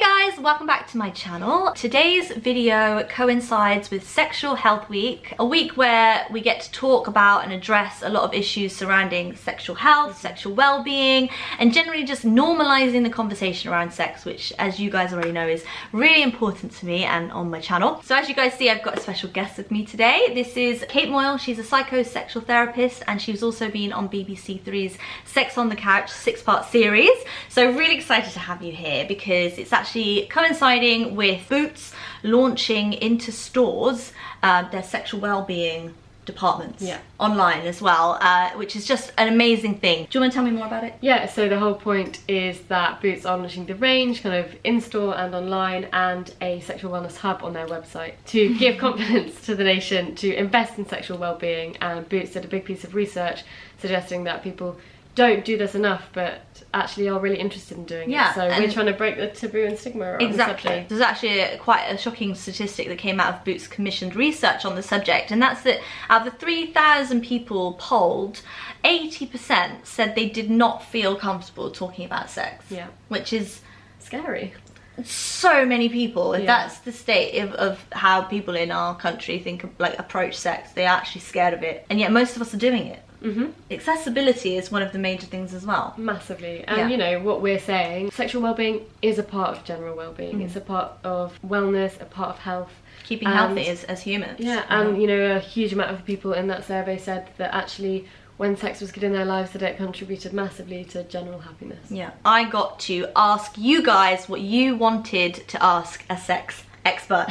guys, welcome back to my channel. Today's video coincides with Sexual Health Week, a week where we get to talk about and address a lot of issues surrounding sexual health, sexual well-being, and generally just normalizing the conversation around sex, which, as you guys already know, is really important to me and on my channel. So as you guys see, I've got a special guest with me today. This is Kate Moyle. She's a psychosexual therapist, and she's also been on BBC Three's Sex on the Couch 6-part series. So really excited to have you here because it's actually coinciding with Boots launching into stores their sexual well-being departments online as well, which is just an amazing thing. Do you want to tell me more about it? Yeah, so the whole point is that Boots are launching the range kind of in-store and online, and a sexual wellness hub on their website to give confidence to the nation to invest in sexual well-being. And Boots did a big piece of research suggesting that people don't do this enough, but actually are really interested in doing it. So we're trying to break the taboo and stigma around the subject. There's actually quite a shocking statistic that came out of Boots' commissioned research on the subject, and that's that out of the 3,000 people polled, 80% said they did not feel comfortable talking about sex. Yeah. Which is scary. So many people. If that's the state of how people in our country approach sex, they're actually scared of it, and yet most of us are doing it. Accessibility is one of the major things as well. Massively. And you know what we're saying, sexual well-being is a part of general well-being. It's a part of wellness, a part of health, keeping healthy as humans. And you know, a huge amount of people in that survey said that actually when sex was good in their lives, that it contributed massively to general happiness. I got to ask you guys what you wanted to ask a sex expert,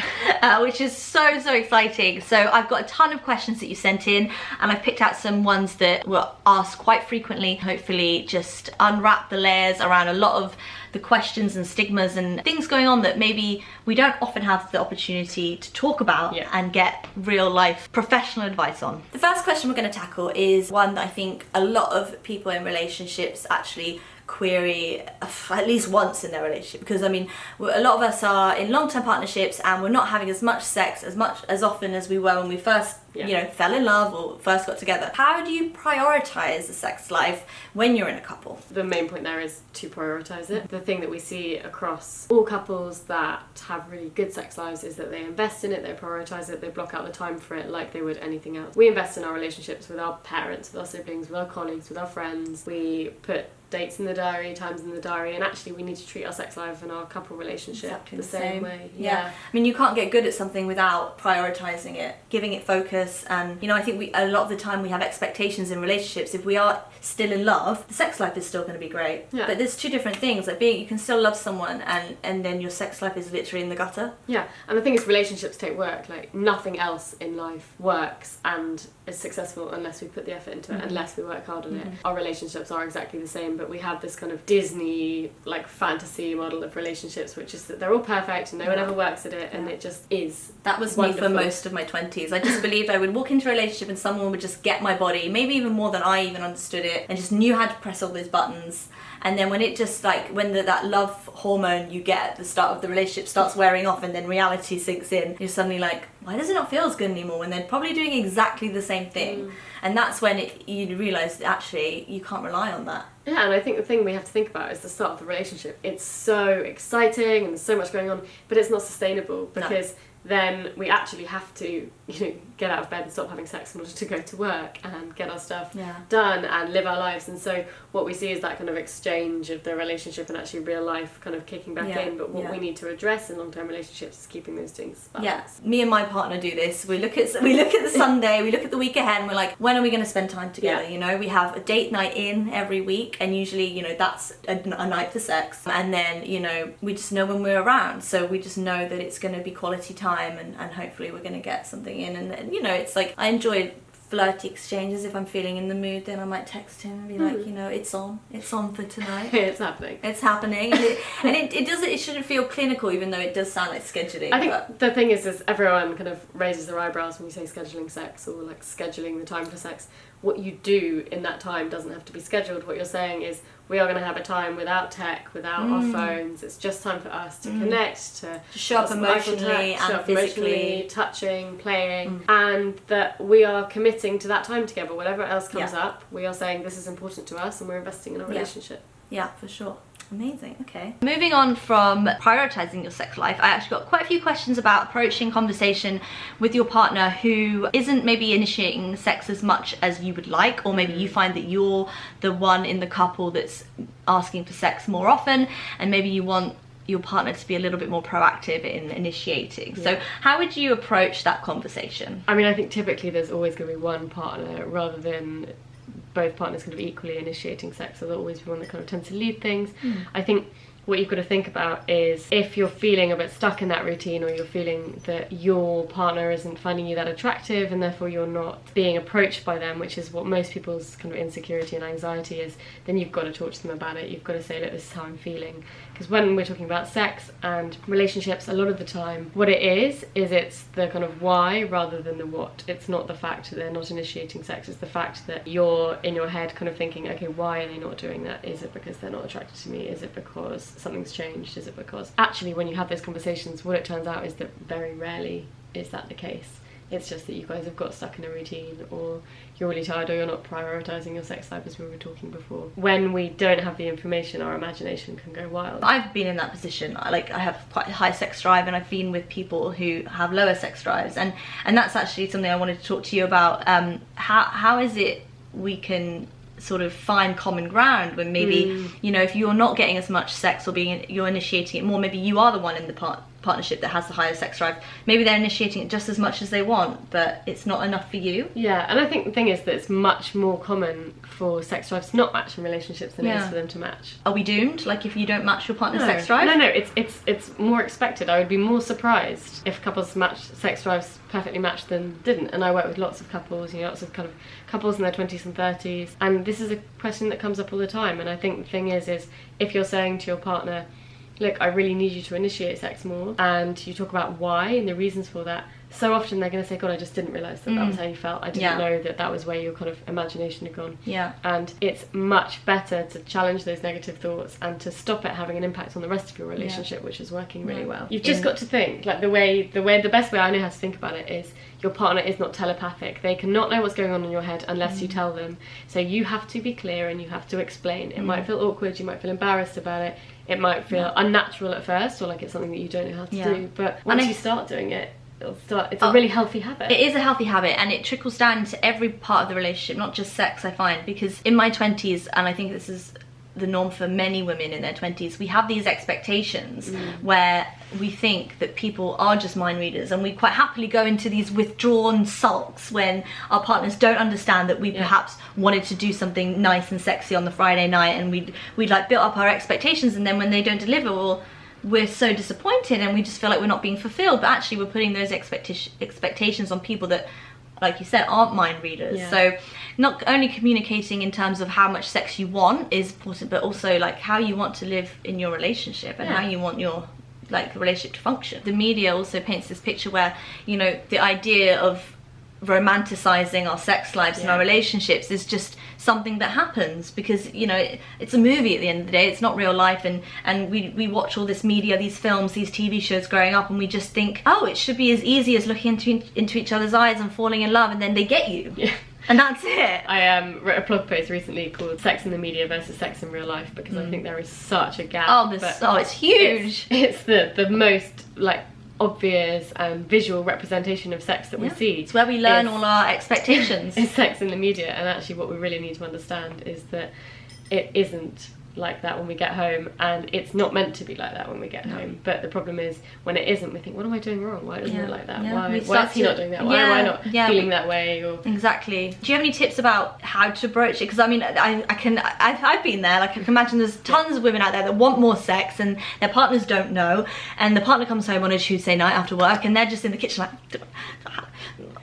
which is so exciting. So I've got a ton of questions that you sent in, and I've picked out some ones that were asked quite frequently. Hopefully just unwrap the layers around a lot of the questions and stigmas and things going on that maybe we don't often have the opportunity to talk about and get real life professional advice on. The first question we're going to tackle is one that I think a lot of people in relationships actually query at least once in their relationship, because I mean a lot of us are in long-term partnerships and we're not having as much sex as often as we were when we first you know, fell in love or first got together. How do you prioritize the sex life when you're in a couple? The main point there is to prioritize it. The thing that we see across all couples that have really good sex lives is that they invest in it, they prioritize it, they block out the time for it like they would anything else. We invest in our relationships with our parents, with our siblings, with our colleagues, with our friends. We put dates in the diary, times in the diary, and actually we need to treat our sex life and our couple relationship the same way. I mean, you can't get good at something without prioritizing it, giving it focus. And you know, I think a lot of the time we have expectations in relationships. If we are still in love, the sex life is still going to be great, but there's two different things. Like you can still love someone and then your sex life is literally in the gutter. And the thing is, relationships take work. Like nothing else in life works and is successful unless we put the effort into it, unless we work hard on it. Our relationships are exactly the same, but we have this kind of Disney like fantasy model of relationships, which is that they're all perfect and no one ever works at it, and it just is. That was wonderful. Me for most of my 20s. I just believed I would walk into a relationship and someone would just get my body, maybe even more than I even understood it, and just knew how to press all those buttons. And then when it just when that love hormone you get at the start of the relationship starts wearing off, and then reality sinks in, you're suddenly like, why does it not feel as good anymore when they're probably doing exactly the same thing? And that's when you realise that actually you can't rely on that. And I think the thing we have to think about is the start of the relationship. It's so exciting and there's so much going on, but it's not sustainable because then we actually have to, you know, get out of bed and stop having sex in order to go to work and get our stuff done and live our lives. And so what we see is that kind of exchange of the relationship and actually real life kind of kicking back in. But what we need to address in long-term relationships is keeping those things balanced. Me and my partner do this. We look at the Sunday, we look at the week ahead, and we're like, when are we going to spend time together? You know, we have a date night in every week, and usually, you know, that's a night for sex, and then, you know, we just know when we're around, so we just know that it's going to be quality time, and hopefully we're going to get something in. And you know, it's like I enjoy flirty exchanges. If I'm feeling in the mood, then I might text him and be like, you know, it's on for tonight. It's happening. It's happening. And it shouldn't feel clinical, even though it does sound like scheduling. I think the thing is everyone kind of raises their eyebrows when you say scheduling sex or like scheduling the time for sex. What you do in that time doesn't have to be scheduled. What you're saying is we are going to have a time without tech, without our phones. It's just time for us to connect, to show up emotionally and physically, touching, playing, and that we are committing to that time together. Whatever else comes up, we are saying this is important to us and we're investing in our relationship. Yeah, for sure. Amazing, okay. Moving on from prioritizing your sex life, I actually got quite a few questions about approaching conversation with your partner who isn't maybe initiating sex as much as you would like, or maybe you find that you're the one in the couple that's asking for sex more often, and maybe you want your partner to be a little bit more proactive in initiating. So how would you approach that conversation? I mean, I think typically there's always going to be one partner rather than both partners kind of equally initiating sex, so there'll always be one that kind of tends to lead things. I think what you've got to think about is if you're feeling a bit stuck in that routine, or you're feeling that your partner isn't finding you that attractive and therefore you're not being approached by them, which is what most people's kind of insecurity and anxiety is, then you've got to talk to them about it. You've got to say, look, this is how I'm feeling. Because when we're talking about sex and relationships, a lot of the time what it is it's the kind of why rather than the what. It's not the fact that they're not initiating sex, it's the fact that you're in your head kind of thinking, okay, why are they not doing that? Is it because they're not attracted to me? Is it because something's changed? Is it because actually when you have those conversations, what it turns out is that very rarely is that the case. It's just that you guys have got stuck in a routine, or you're really tired, or you're not prioritising your sex life as we were talking before. When we don't have the information, our imagination can go wild. I've been in that position. I have quite a high sex drive, and I've been with people who have lower sex drives, and that's actually something I wanted to talk to you about. How is it we can sort of find common ground when maybe you know, if you're not getting as much sex, or you're initiating it more, maybe you are the one in the partnership that has the higher sex drive, maybe they're initiating it just as much as they want, but it's not enough for you. Yeah, and I think the thing is that it's much more common for sex drives to not match in relationships than it is for them to match. Are we doomed, like, if you don't match your partner's sex drive? No, it's more expected. I would be more surprised if couples sex drives perfectly matched than didn't. And I work with lots of couples, you know, lots of kind of couples in their 20s and 30s, and this is a question that comes up all the time. And I think the thing is if you're saying to your partner, look, I really need you to initiate sex more, and you talk about why and the reasons for that, so often they're going to say, God, I just didn't realise that that was how you felt. I didn't know that was where your kind of imagination had gone. Yeah. And it's much better to challenge those negative thoughts and to stop it having an impact on the rest of your relationship, which is working really well. You've just got to think, like, the best way I know how to think about it is your partner is not telepathic. They cannot know what's going on in your head unless you tell them. So you have to be clear and you have to explain. It might feel awkward, you might feel embarrassed about it. It might feel unnatural at first, or like it's something that you don't know how to do. But once you start doing it, it's a really healthy habit. It is a healthy habit, and it trickles down into every part of the relationship, not just sex, I find. Because in my 20s, and I think this is the norm for many women in their 20s, we have these expectations where we think that people are just mind readers, and we quite happily go into these withdrawn sulks when our partners don't understand that we perhaps wanted to do something nice and sexy on the Friday night, and we'd like build up our expectations, and then when they don't deliver, well, we're so disappointed and we just feel like we're not being fulfilled. But actually we're putting those expectations on people that, like you said, aren't mind readers. So not only communicating in terms of how much sex you want is important, but also like how you want to live in your relationship and how you want your relationship to function. The media also paints this picture where, you know, the idea of romanticizing our sex lives and our relationships is just something that happens because, you know, it's a movie at the end of the day. It's not real life, and we watch all this media, these films, these TV shows growing up, and we just think, oh, it should be as easy as looking into each other's eyes and falling in love, and then they get you. And that's it. I wrote a blog post recently called Sex in the Media versus Sex in Real Life, because I think there is such a gap. It's huge. It's the most obvious and visual representation of sex that we see. It's where we learn all our expectations. It's sex in the media, and actually what we really need to understand is that it isn't like that when we get home, and it's not meant to be like that when we get home. But the problem is when it isn't, we think, what am I doing wrong? Why isn't it like that? Why is he not doing that? Why am I not feeling that way? Or exactly. Do you have any tips about how to broach it? Because I mean, I've been there. Like, I can imagine there's tons of women out there that want more sex and their partners don't know, and the partner comes home on a Tuesday night after work and they're just in the kitchen like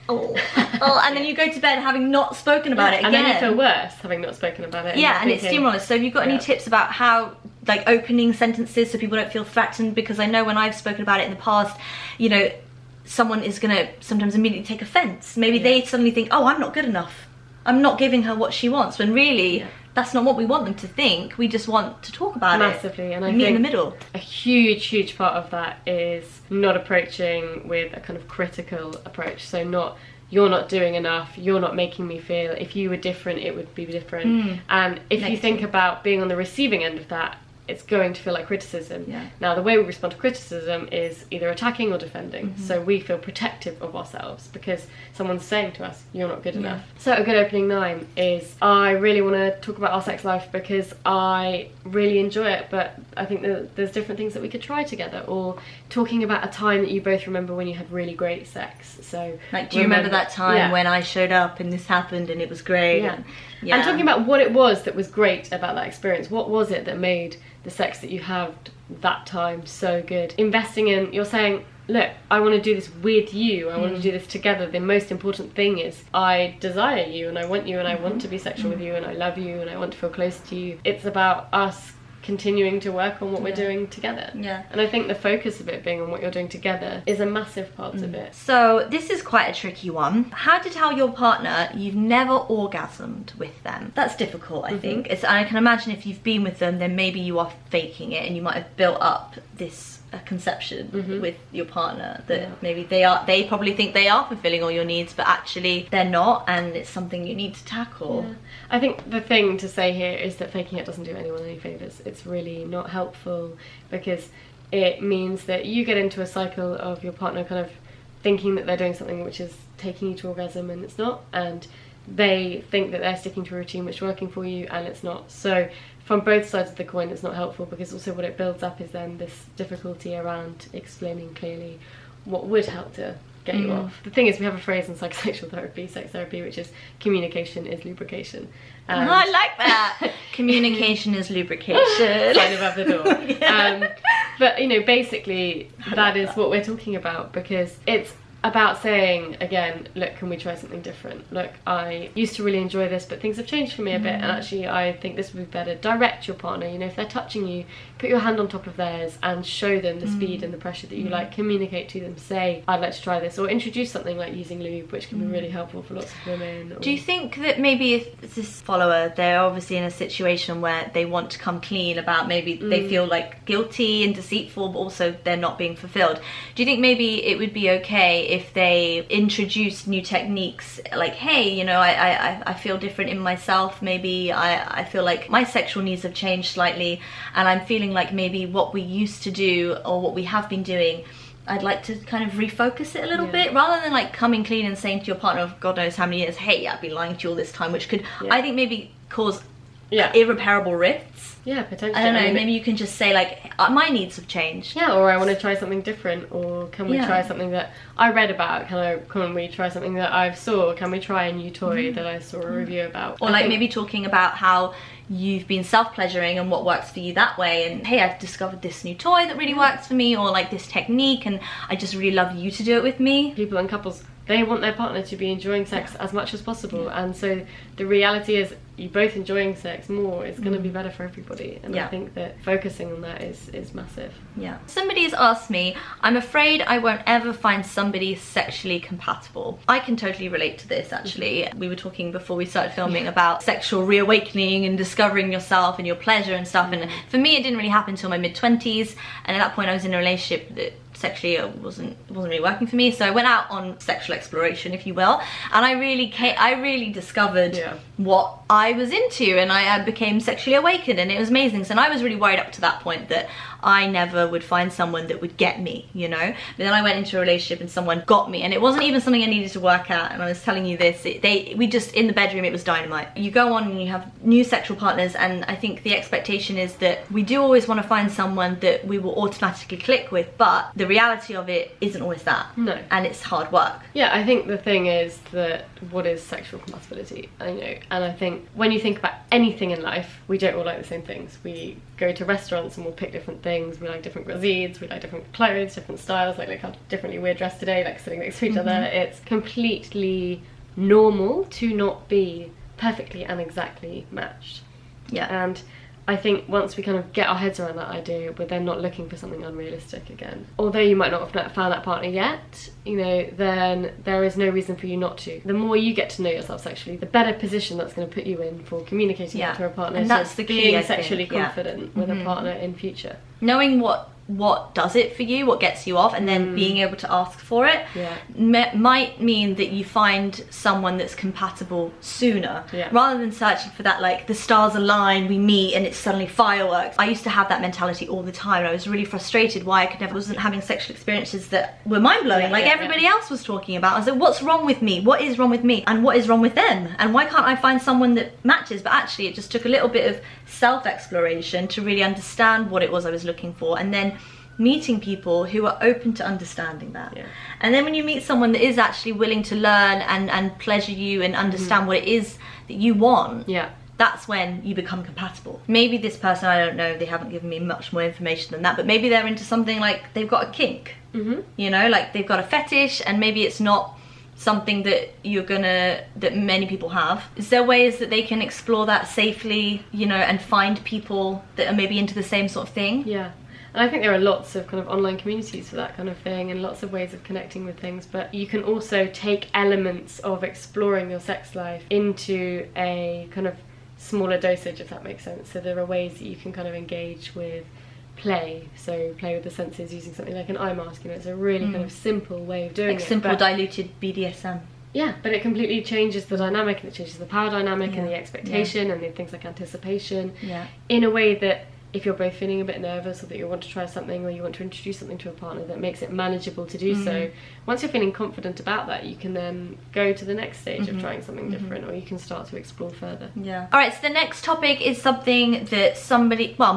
and then you go to bed having not spoken about it again. And then you feel worse having not spoken about it. And it's steamrollers. So have you got any tips about how, like, opening sentences so people don't feel threatened? Because I know when I've spoken about it in the past, you know, someone is going to sometimes immediately take offence. Maybe they suddenly think, oh, I'm not good enough. I'm not giving her what she wants, when really that's not what we want them to think. We just want to talk about it. Massively. And I meet in the middle. A huge part of that is not approaching with a kind of critical approach. So not, you're not doing enough, you're not making me feel, if you were different it would be different. And if you think about being on the receiving end of that, it's going to feel like criticism. Yeah. Now, the way we respond to criticism is either attacking or defending. So we feel protective of ourselves because someone's saying to us, you're not good enough. So a good opening line is, I really want to talk about our sex life because I really enjoy it, but I think that there's different things that we could try together. Or talking about a time that you both remember when you had really great sex. So like, do you remember that time when I showed up and this happened and it was great? And talking about what it was that was great about that experience. What was it that made the sex that you had that time so good? Investing in, you're saying, look, I want to do this with you, I want to do this together. The most important thing is I desire you and I want you and I want to be sexual with you and I love you and I want to feel close to you. It's about us continuing to work on what we're doing together. And I think the focus of it being on what you're doing together is a massive part of it. So this is quite a tricky one. How to tell your partner you've never orgasmed with them? That's difficult, I think. I can imagine if you've been with them, then maybe you are faking it and you might have built up this conception with your partner that maybe they probably think they are fulfilling all your needs, but actually they're not, and it's something you need to tackle. I think the thing to say here is that faking it doesn't do anyone any favours. It's really not helpful because it means that you get into a cycle of your partner kind of thinking that they're doing something which is taking you to orgasm and it's not, and they think that they're sticking to a routine which is working for you and it's not. So from both sides of the coin it's not helpful, because also what it builds up is then this difficulty around explaining clearly what would help to get you off. The thing is, we have a phrase in psychosexual therapy, sex therapy, which is communication is lubrication. I like that. Communication is lubrication. Sign above the door. But you know, basically that is what we're talking about, because it's about saying, again, look, can we try something different? Look, I used to really enjoy this, but things have changed for me a bit, and actually I think this would be better. Direct your partner, you know, if they're touching you, put your hand on top of theirs and show them the speed and the pressure that you like. Communicate to them, say, I'd like to try this, or introduce something like using lube, which can be really helpful for lots of women. Do you think that maybe if this follower, they're obviously in a situation where they want to come clean about, maybe they feel like guilty and deceitful, but also they're not being fulfilled. Do you think maybe it would be okay if they introduce new techniques, like, hey, you know, I feel different in myself, maybe I feel like my sexual needs have changed slightly, and I'm feeling like maybe what we used to do or what we have been doing, I'd like to kind of refocus it a little bit, rather than like coming clean and saying to your partner of God knows how many years, hey, I've been lying to you all this time, which could, I think, maybe cause irreparable rifts. Yeah, potentially. I don't know, maybe you can just say like, my needs have changed. Yeah, or I want to try something different, or can we try something that I read about? Can we try something that I've saw? Can we try a new toy that I saw a review about? Or like maybe talking about how you've been self-pleasuring and what works for you that way, and hey, I've discovered this new toy that really works for me, or like this technique, and I just really love you to do it with me. People and couples, they want their partner to be enjoying sex as much as possible, and so the reality is you both enjoying sex more is going to be better for everybody, and I think that focusing on that is massive. Somebody has asked me, I'm afraid I won't ever find somebody sexually compatible. I can totally relate to this, actually. We were talking before we started filming about sexual reawakening and discovering yourself and your pleasure and stuff, and for me it didn't really happen until my mid-20s, and at that point I was in a relationship that sexually it wasn't really working for me, so I went out on sexual exploration, if you will, and I really discovered what I was into, and I became sexually awakened, and it was amazing. So, and I was really worried up to that point that I never would find someone that would get me, you know. But then I went into a relationship and someone got me, and it wasn't even something I needed to work at. And I was telling you this, we just, in the bedroom, it was dynamite. You go on and you have new sexual partners, and I think the expectation is that we do always want to find someone that we will automatically click with, but the reality of it isn't always that. No. And it's hard work. Yeah, I think the thing is that what is sexual compatibility? I know, and I think when you think about anything in life, we don't all like the same things. We go to restaurants and we'll pick different things. We like different cuisines, we like different clothes, different styles, like look how differently we're dressed today, like sitting next to each other. It's completely normal to not be perfectly and exactly matched. And I think once we kind of get our heads around that idea, we're then not looking for something unrealistic again. Although you might not have found that partner yet, you know, then there is no reason for you not to. The more you get to know yourself sexually, the better position that's going to put you in for communicating that to a partner. And that's the key, being sexually confident with a partner in future. Knowing what what does it for you, what gets you off, and then being able to ask for it might mean that you find someone that's compatible sooner, rather than searching for that, like the stars align, we meet and it's suddenly fireworks. I used to have that mentality all the time, and I was really frustrated why I wasn't having sexual experiences that were mind-blowing, like everybody else was talking about. I was like, what's wrong with me? What is wrong with me? And what is wrong with them? And why can't I find someone that matches? But actually it just took a little bit of self-exploration to really understand what it was I was looking for, and then meeting people who are open to understanding that. And then when you meet someone that is actually willing to learn and pleasure you and understand what it is that you want, that's when you become compatible. Maybe this person, I don't know, they haven't given me much more information than that, but maybe they're into something like they've got a kink, you know, like they've got a fetish, and maybe it's not something that that many people have. Is there ways that they can explore that safely, you know, and find people that are maybe into the same sort of thing? Yeah. And I think there are lots of kind of online communities for that kind of thing, and lots of ways of connecting with things, but you can also take elements of exploring your sex life into a kind of smaller dosage, if that makes sense. So there are ways that you can kind of engage with play, so play with the senses using something like an eye mask, you know. It's a really kind of simple way of doing like it. Simple diluted BDSM. Yeah, but it completely changes the dynamic, and it changes the power dynamic and the expectation and the things like anticipation in a way that if you're both feeling a bit nervous, or that you want to try something, or you want to introduce something to a partner, that makes it manageable to do so. Once you're feeling confident about that, you can then go to the next stage of trying something different, or you can start to explore further. Alright, so the next topic is something that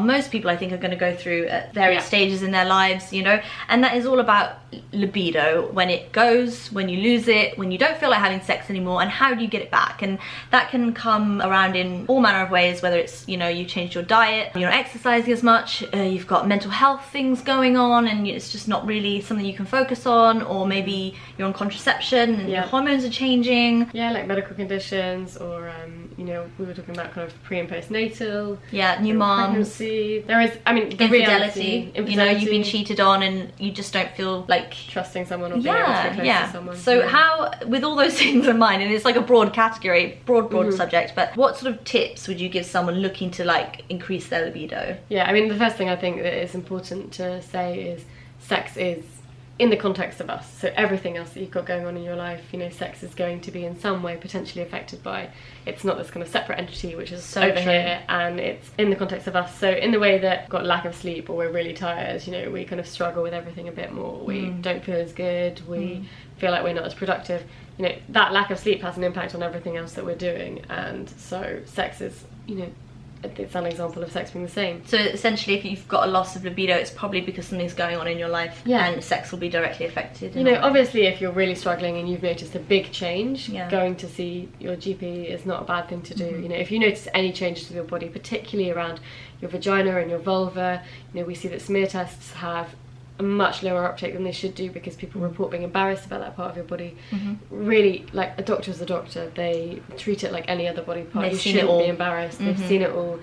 most people I think are going to go through at various stages in their lives, you know, and that is all about libido, when it goes, when you lose it, when you don't feel like having sex anymore, and how do you get it back. And that can come around in all manner of ways, whether it's, you know, you changed your diet, you're not exercising as much, you've got mental health things going on and it's just not really something you can focus on, or maybe you're on contraception and your hormones are changing. Like medical conditions, or you know, we were talking about kind of pre and postnatal, new mom, pregnancy. There is, I mean, the infidelity, you know, you've been cheated on and you just don't feel like trusting someone, or being able to be close to someone. So how, with all those things in mind, and it's like a broad category, broad subject, but what sort of tips would you give someone looking to like increase their libido? Yeah, I mean, the first thing I think that is important to say is sex is in the context of us. So everything else that you've got going on in your life, you know, sex is going to be in some way potentially affected by. It's not this kind of separate entity which is over here, and it's in the context of us. So in the way that we've got lack of sleep, or we're really tired, you know, we kind of struggle with everything a bit more. We don't feel as good. We feel like we're not as productive. You know, that lack of sleep has an impact on everything else that we're doing, and so sex is, you know, it's an example of sex being the same. So essentially, if you've got a loss of libido, it's probably because something's going on in your life, and sex will be directly affected. You know, obviously if you're really struggling and you've noticed a big change, going to see your GP is not a bad thing to do. You know, if you notice any changes with your body, particularly around your vagina and your vulva, you know, we see that smear tests have a much lower uptake than they should do, because people report being embarrassed about that part of your body. Really, like, a doctor is a doctor. They treat it like any other body part. You shouldn't be embarrassed. They've seen it all.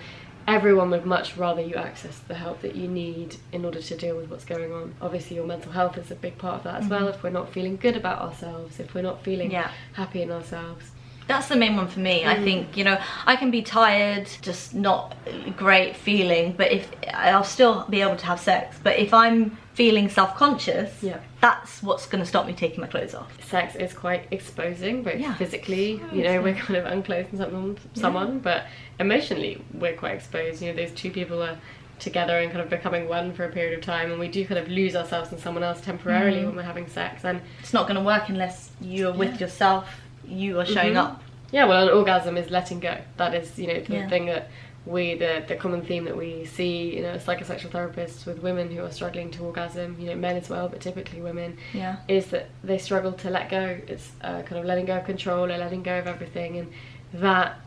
Everyone would much rather you access the help that you need in order to deal with what's going on. Obviously your mental health is a big part of that as well. If we're not feeling good about ourselves, if we're not feeling happy in ourselves. That's the main one for me. I think, you know, I can be tired, just not great feeling, but if I'll still be able to have sex. But if I'm feeling self-conscious, that's what's going to stop me taking my clothes off. Sex is quite exposing, both physically, you know, we're kind of unclothing someone, but emotionally we're quite exposed. You know, those two people are together and kind of becoming one for a period of time, and we do kind of lose ourselves in someone else temporarily when we're having sex, and it's not going to work unless you're with yourself, you are showing up. Yeah, well, an orgasm is letting go. That is, you know, the thing that the common theme that we see, you know, psychosexual therapists with women who are struggling to orgasm, you know, men as well, but typically women, is that they struggle to let go. It's kind of letting go of control, or letting go of everything, and that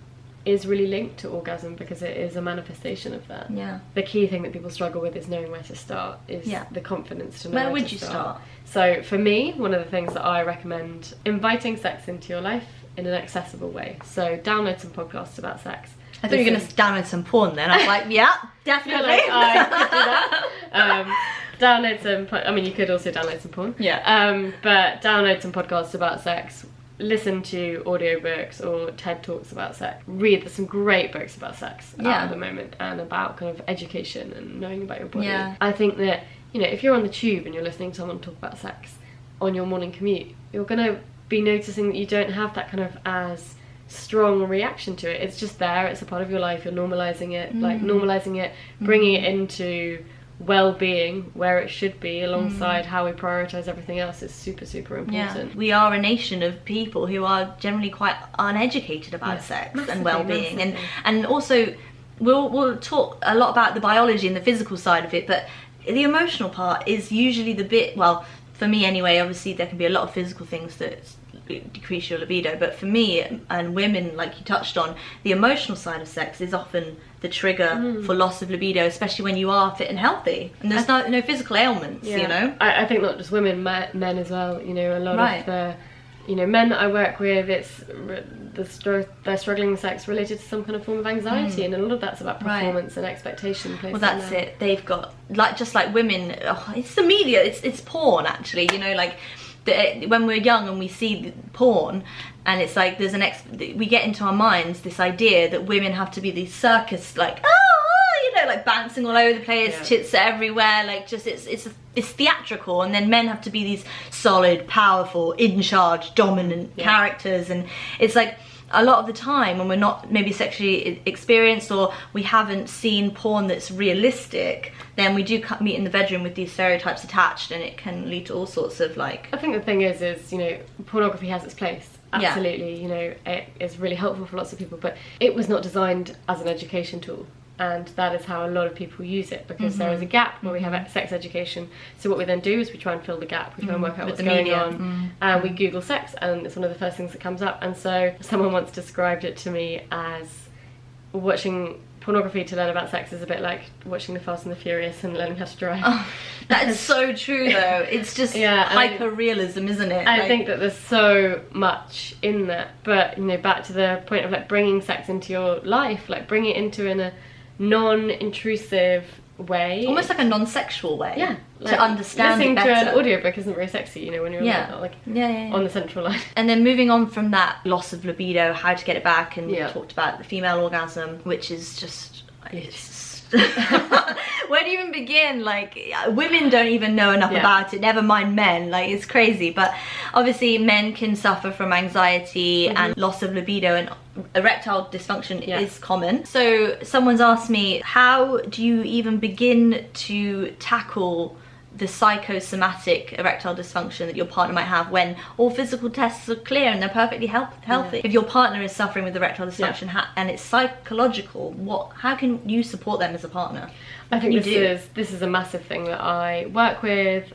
is really linked to orgasm because it is a manifestation of that. The key thing that people struggle with is knowing where to start, is the confidence to know where would you start. So for me, one of the things that I recommend, inviting sex into your life in an accessible way. So download some podcasts about sex. I thought you were going to download some porn then. I was like, yeah, definitely. Like, I could do that. Download some, I mean, you could also download some porn. But download some podcasts about sex. Listen to audiobooks or TED Talks about sex. Read some great books about sex at the moment, and about kind of education and knowing about your body. I think that you know, if you're on the tube and you're listening to someone talk about sex on your morning commute, you're going to be noticing that you don't have that kind of as strong a reaction to it. It's just there, it's a part of your life, you're normalising it, like normalising it, bringing it into well-being where it should be alongside how we prioritise everything else is super, super important. Yeah. We are a nation of people who are generally quite uneducated about sex and well-being, and also we'll talk a lot about the biology and the physical side of it, but the emotional part is usually the bit, well, for me anyway, obviously there can be a lot of physical things that decrease your libido, but for me and women, like you touched on, the emotional side of sex is often the trigger for loss of libido, especially when you are fit and healthy and there's no physical ailments. You know, I think not just women, men as well. You know, a lot of the, you know, men that I work with, it's they're struggling with sex related to some kind of form of anxiety, and a lot of that's about performance and expectation. Well, that's it. They've got, like, just like women, it's the media, it's porn actually, you know, like when we're young and we see porn, and it's like there's we get into our minds this idea that women have to be these circus, like, you know, like bouncing all over the place, tits everywhere, like just it's theatrical, and then men have to be these solid, powerful, in charge, dominant characters, and it's like a lot of the time when we're not maybe sexually experienced or we haven't seen porn that's realistic, then we do meet in the bedroom with these stereotypes attached, and it can lead to all sorts of, like... I think the thing is, you know, pornography has its place. Absolutely, you know, it is really helpful for lots of people, but it was not designed as an education tool. And that is how a lot of people use it, because there is a gap where we have sex education. So what we then do is we try and fill the gap. We try and work out what's going on, and we Google sex, and it's one of the first things that comes up. And so someone once described it to me as watching pornography to learn about sex is a bit like watching The Fast and the Furious and learning how to drive. Oh, that is so true, though. It's just hyper-realism, isn't it? I think that there's so much in that. But, you know, back to the point of, like, bringing sex into your life, like, bring it into in a non-intrusive way, almost like a non-sexual way, like to understand listening it better. to an audiobook isn't very sexy, you know, when you're on the central line. And then moving on from that loss of libido, how to get it back, and we talked about the female orgasm, which is just where do you even begin? Like, women don't even know enough about it, never mind men. Like, it's crazy. But obviously men can suffer from anxiety and loss of libido, and erectile dysfunction is common. So someone's asked me, how do you even begin to tackle the psychosomatic erectile dysfunction that your partner might have when all physical tests are clear and they're perfectly healthy? If your partner is suffering with erectile dysfunction and it's psychological, how can you support them as a partner? I think this is a massive thing that I work with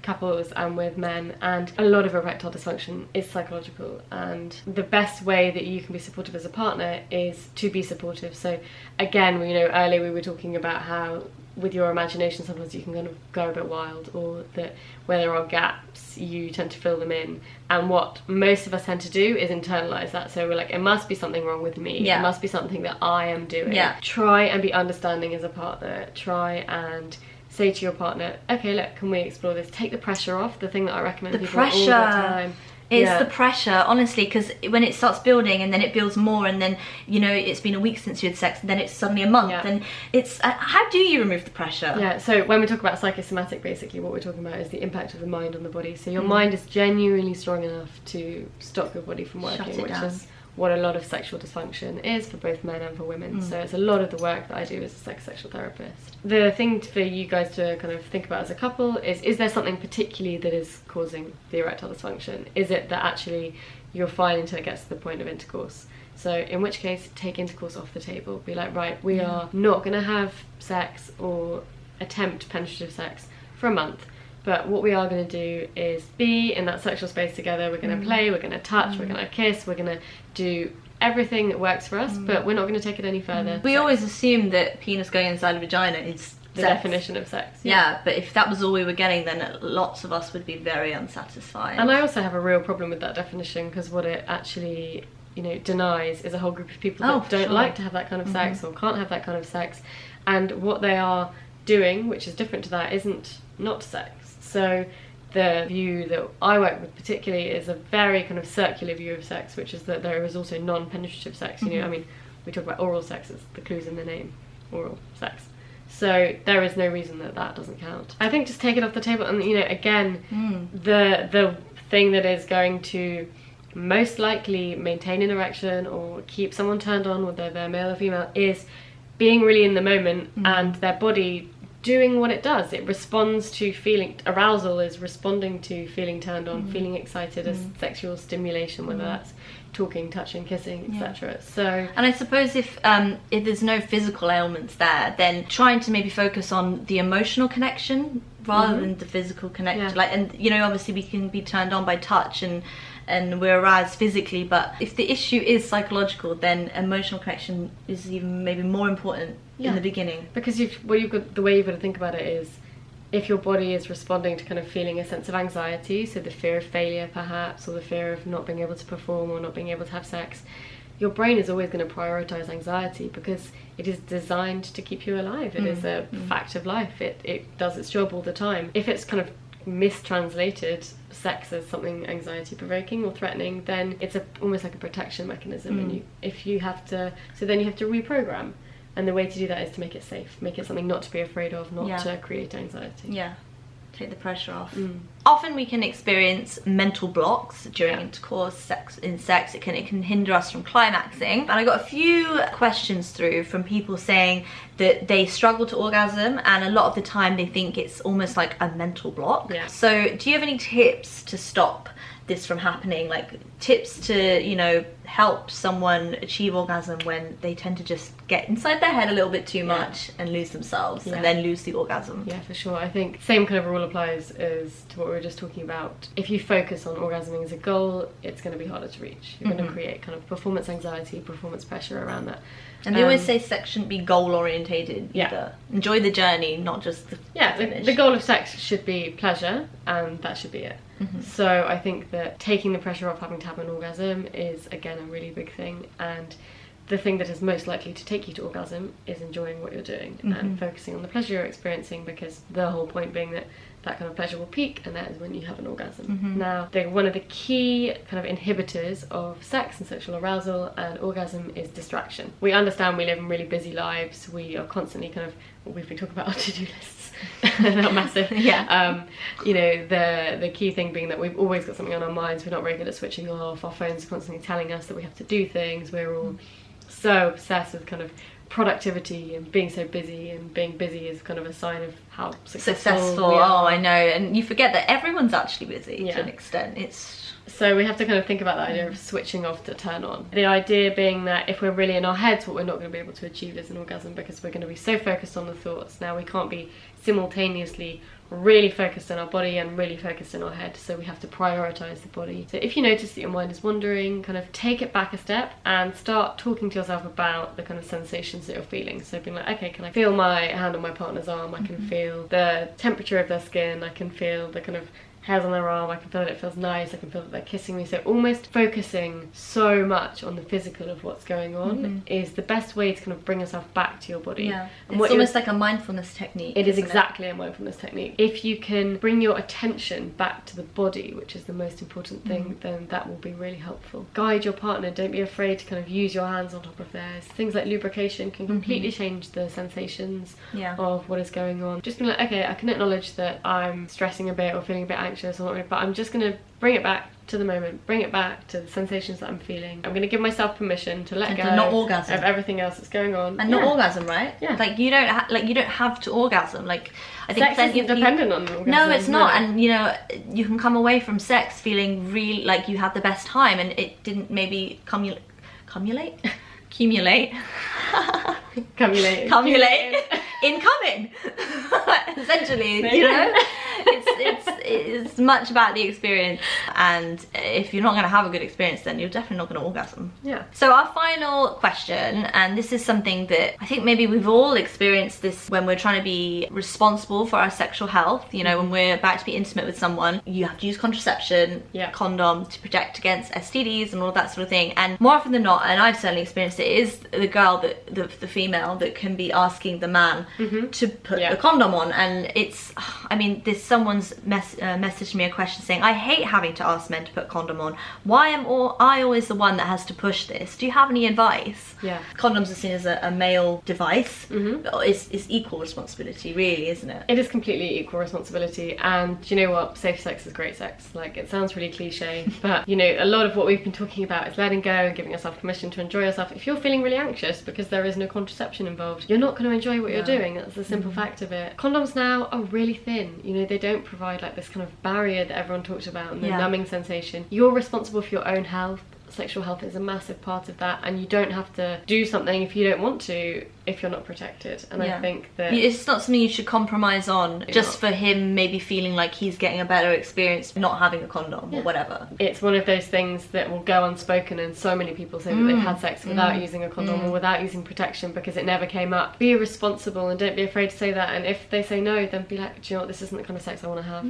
couples and with men, and a lot of erectile dysfunction is psychological, and the best way that you can be supportive as a partner is to be supportive. So again, you know, earlier we were talking about how with your imagination sometimes you can kind of go a bit wild, or that where there are gaps you tend to fill them in, and what most of us tend to do is internalize that. So we're like, it must be something wrong with me, it must be something that I am doing. Try and be understanding as a partner. Try and say to your partner, okay, look, can we explore this? Take the pressure off. The thing that I recommend people all the time. It's the pressure, honestly, because when it starts building and then it builds more, and then, you know, it's been a week since you had sex, and then it's suddenly a month, and it's how do you remove the pressure? So when we talk about psychosomatic, basically what we're talking about is the impact of the mind on the body. So your mind is genuinely strong enough to stop your body from working, which is what a lot of sexual dysfunction is for both men and for women. So it's a lot of the work that I do as a psychosexual therapist. The thing for you guys to kind of think about as a couple is there something particularly that is causing the erectile dysfunction? Is it that actually you're fine until it gets to the point of intercourse? So in which case, take intercourse off the table. Be like, right, we are not going to have sex or attempt penetrative sex for a month. But what we are going to do is be in that sexual space together. We're going to play, we're going to touch, we're going to kiss, we're going to do everything that works for us, but we're not going to take it any further. We always assume that penis going inside a vagina is the definition of sex. But if that was all we were getting, then lots of us would be very unsatisfied. And I also have a real problem with that definition, because what it actually, you know, denies is a whole group of people that don't like to have that kind of sex or can't have that kind of sex, and what they are doing, which is different to that, isn't not sex. So the view that I work with particularly is a very kind of circular view of sex, which is that there is also non-penetrative sex. You know, I mean, we talk about oral sex, it's the clues in the name, oral sex. So there is no reason that that doesn't count. I think just take it off the table. And, you know, again, the thing that is going to most likely maintain an erection or keep someone turned on, whether they're male or female, is being really in the moment and their body doing what it does. It responds to feeling, arousal is responding to feeling turned on, feeling excited as sexual stimulation, whether that's talking, touching, kissing, etc. So, and I suppose if there's no physical ailments there, then trying to maybe focus on the emotional connection rather than the physical connection. Like, and you know, obviously we can be turned on by touch and we're aroused physically, but if the issue is psychological, then emotional connection is even maybe more important in the beginning. Because the way you've got to think about it is, if your body is responding to kind of feeling a sense of anxiety, so the fear of failure perhaps, or the fear of not being able to perform or not being able to have sex, your brain is always going to prioritize anxiety because it is designed to keep you alive. It is a fact of life. It does its job all the time. If it's kind of mistranslated sex as something anxiety provoking or threatening, then it's almost like a protection mechanism, and you have to reprogram. And the way to do that is to make it safe, make it something not to be afraid of, not to create anxiety. Take the pressure off. Often we can experience mental blocks during intercourse, in sex. It can hinder us from climaxing. And I got a few questions through from people saying that they struggle to orgasm, and a lot of the time they think it's almost like a mental block. So do you have any tips to stop this from happening, like tips to, you know, help someone achieve orgasm when they tend to just get inside their head a little bit too much and lose themselves and then lose the orgasm? Yeah, for sure. I think same kind of rule applies as to what we were just talking about. If you focus on orgasming as a goal, it's going to be harder to reach. You're going to create kind of performance anxiety, performance pressure around that. And they always say sex shouldn't be goal orientated either. Enjoy the journey, not just the finish. The goal of sex should be pleasure, and that should be it. So I think that taking the pressure off having to have an orgasm is, again, a really big thing. And the thing that is most likely to take you to orgasm is enjoying what you're doing and focusing on the pleasure you're experiencing, because the whole point being that kind of pleasure will peak, and that is when you have an orgasm. Now, one of the key kind of inhibitors of sex and sexual arousal and orgasm is distraction. We understand we live in really busy lives. We are constantly kind of, we've been talking about our to-do lists. They're massive. You know, the key thing being that we've always got something on our minds. We're not very good at switching off. Our phones are constantly telling us that we have to do things. We're all so obsessed with kind of productivity and being so busy, and being busy is kind of a sign of how successful we are. Oh, I know. And you forget that everyone's actually busy to an extent. So we have to kind of think about the idea of switching off to turn on. The idea being that if we're really in our heads, what we're not going to be able to achieve is an orgasm, because we're going to be so focused on the thoughts. Now, we can't be simultaneously really focused on our body and really focused in our head, so we have to prioritize the body. So if you notice that your mind is wandering, kind of take it back a step and start talking to yourself about the kind of sensations that you're feeling. So being like, okay, can I feel my hand on my partner's arm? I can feel the temperature of their skin. I can feel the kind of hairs on their arm. I can feel that it feels nice. I can feel that they're kissing me. So almost focusing so much on the physical of what's going on is the best way to kind of bring yourself back to your body. And it's almost like a mindfulness technique. It is exactly a mindfulness technique. If you can bring your attention back to the body, which is the most important thing, then that will be really helpful. Guide your partner. Don't be afraid to kind of use your hands on top of theirs. Things like lubrication can completely change the sensations of what is going on. Just be like, okay, I can acknowledge that I'm stressing a bit or feeling a bit anxious, but I'm just going to bring it back to the moment, bring it back to the sensations that I'm feeling. I'm going to give myself permission to let go of everything else that's going on, and not orgasm, right? Like you don't have to orgasm. Like I think sex isn't dependent on orgasm. No, it's not. And you know, you can come away from sex feeling really like you had the best time, and it didn't maybe cumulate. Incoming. Essentially, you know, it's much about the experience, and if you're not going to have a good experience, then you're definitely not going to orgasm. So our final question, and this is something that I think maybe we've all experienced this when we're trying to be responsible for our sexual health. You know, when we're about to be intimate with someone, you have to use contraception, condom, to protect against STDs and all that sort of thing. And more often than not, and I've certainly experienced it, is the girl, the female that can be asking the man to put the condom on. And it's, I mean, there's someone's messaged me a question saying, I hate having to ask men to put condom on. Why am I always the one that has to push this? Do you have any advice? Yeah. Condoms are seen as a male device. It's equal responsibility, really, isn't it? It is completely equal responsibility. And do you know what? Safe sex is great sex. Like, it sounds really cliche, but you know, a lot of what we've been talking about is letting go and giving yourself permission to enjoy yourself. If you're feeling really anxious because there is no contraception involved, you're not going to enjoy what you're doing. That's the simple fact of it. Condoms now are really thin. You know, they don't provide like this kind of barrier that everyone talks about and the numbing sensation. You're responsible for your own health. Sexual health is a massive part of that, and you don't have to do something if you don't want to, if you're not protected. And I think that it's not something you should compromise on just for him maybe feeling like he's getting a better experience not having a condom or whatever. It's one of those things that will go unspoken, and so many people say that they've had sex without using a condom or without using protection because it never came up. Be responsible and don't be afraid to say that, and if they say no, then be like, do you know what, this isn't the kind of sex I want to have.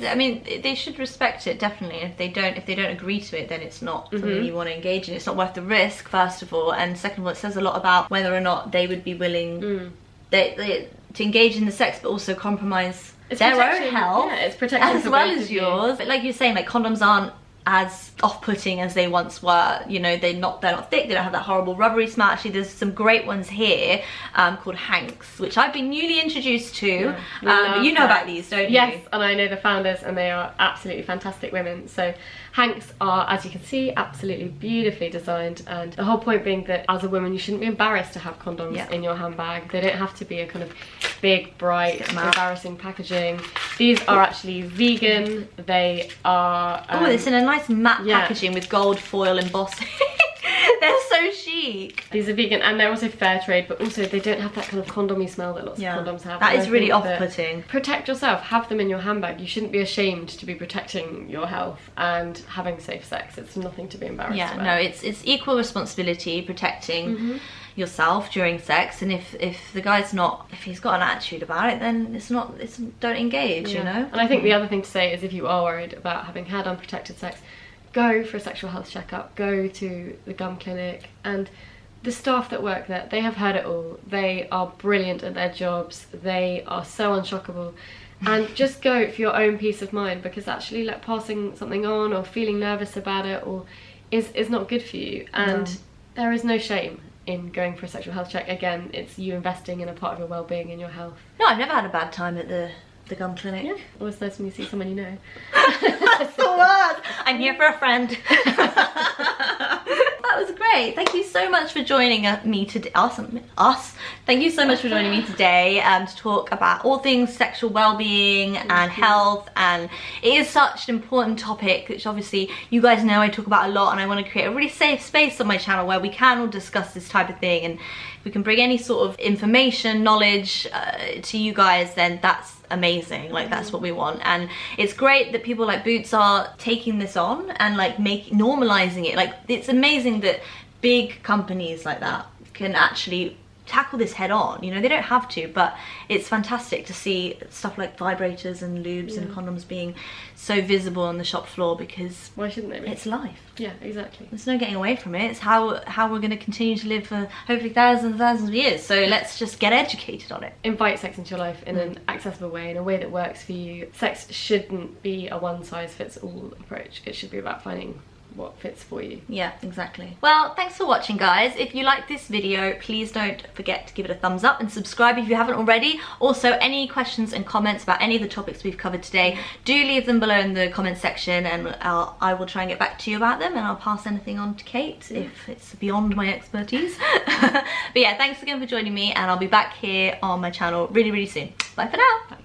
I mean, they should respect it, definitely. If they don't agree to it, then it's not something you want to engage in. It's not worth the risk, first of all, and second of all, it says a lot about whether or not they would be willing to engage in the sex but also compromise their own health it's protection as well as yours. But like you're saying, like, condoms aren't as off-putting as they once were. You know, they're not thick, they don't have that horrible rubbery smell. Actually, there's some great ones here called Hanks, which I've been newly introduced to. You know about these, don't you? Yes, and I know the founders, and they are absolutely fantastic women. So Hanks are, as you can see, absolutely beautifully designed, and the whole point being that as a woman you shouldn't be embarrassed to have condoms in your handbag. They don't have to be a kind of big, bright, embarrassing packaging. These are actually vegan. They are it's in a nice matte packaging with gold foil embossing. They're so chic. These are vegan, and they're also fair trade, but also they don't have that kind of condomy smell that lots of condoms have. That is really off-putting. Protect yourself. Have them in your handbag. You shouldn't be ashamed to be protecting your health and having safe sex. It's nothing to be embarrassed about. No, it's equal responsibility protecting yourself during sex, and if the guy's not, if he's got an attitude about it, then don't engage, you know. And I think the other thing to say is, if you are worried about having had unprotected sex, go for a sexual health checkup, go to the gum clinic, and the staff that work there, they have heard it all. They are brilliant at their jobs. They are so unshockable. And just go for your own peace of mind, because actually, like, passing something on or feeling nervous about it is not good for you. And there is no shame in going for a sexual health check. Again, it's you investing in a part of your well-being and your health. No, I've never had a bad time at the gum clinic. Yeah, always nice when you see someone you know. That's the word. I'm here for a friend. That was great. Thank you so much for joining me today. Us. Thank you so much for joining me today to talk about all things sexual well-being and health. And it is such an important topic, which obviously you guys know I talk about a lot, and I want to create a really safe space on my channel where we can all discuss this type of thing, and if we can bring any sort of information, knowledge to you guys, then that's amazing. Like, that's what we want. And it's great that people like Boots are taking this on and like normalizing it. Like, it's amazing that big companies like that can actually tackle this head on. You know, they don't have to, but it's fantastic to see stuff like vibrators and lubes and condoms being so visible on the shop floor, because why shouldn't they be? It's life. Yeah, exactly. There's no getting away from it. It's how we're going to continue to live for hopefully thousands and thousands of years. So let's just get educated on it. Invite sex into your life in an accessible way, in a way that works for you. Sex shouldn't be a one-size-fits-all approach. It should be about finding what fits for you. Yeah, exactly. Well, thanks for watching, guys. If you like this video, please don't forget to give it a thumbs up and subscribe if you haven't already. Also, any questions and comments about any of the topics we've covered today, do leave them below in the comment section, and I will try and get back to you about them, and I'll pass anything on to Kate if it's beyond my expertise. But yeah, thanks again for joining me, and I'll be back here on my channel really, really soon. Bye for now. Bye.